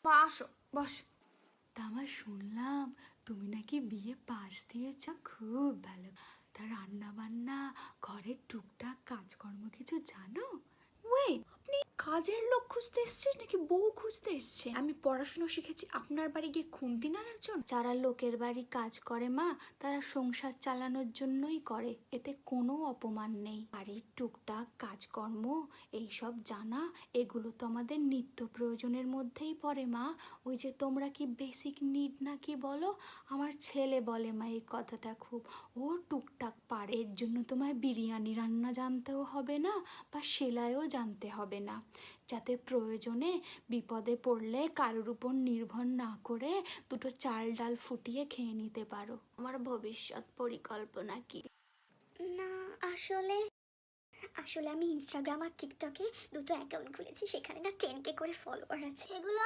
মা আসো, বস। তা আমার শুনলাম তুমি নাকি বিয়ে পাশ দিয়েছ, খুব ভালো। তা রান্না বান্না, ঘরের টুকটাক কাজকর্ম কিছু জানো? ওয়েট, আপনি কাজের লোক খুঁজতে এসছেন নাকি বউ খুঁজতে এসছেন? আমি পড়াশোনা শিখেছি আপনার বাড়ি গিয়ে খুন্তি নাড়ার জন্য? যারা লোকের বাড়ি কাজ করে মা, তারা সংসার চালানোর জন্যই করে, এতে কোনো অপমান নেই। বাড়ির টুকটাক কাজকর্ম এইসব জানা, এগুলো তো আমাদের নিত্য প্রয়োজনের মধ্যেই পড়ে মা। ওই যে তোমরা কি বেসিক নিড নাকি বলো, আমার ছেলে বলে মা এই কথাটা খুব। ও টুকটাক পারে, এর জন্য তোমায় বিরিয়ানি রান্না জানতেও হবে না বা সেলাইও জানতে হবে না, যাতে প্রয়োজনে বিপদে পড়লে কারোর উপর নির্ভর না করে দুটো চাল ডাল ফুটিয়ে খেয়ে নিতে পারো। আমার ভবিষ্যৎ পরিকল্পনা কি? না, আসলে আসলে আমি ইনস্টাগ্রাম আর টিকটকে দুটো অ্যাকাউন্ট খুলেছি, সেখানে না 10K করে ফলোয়ার আছে। এগুলো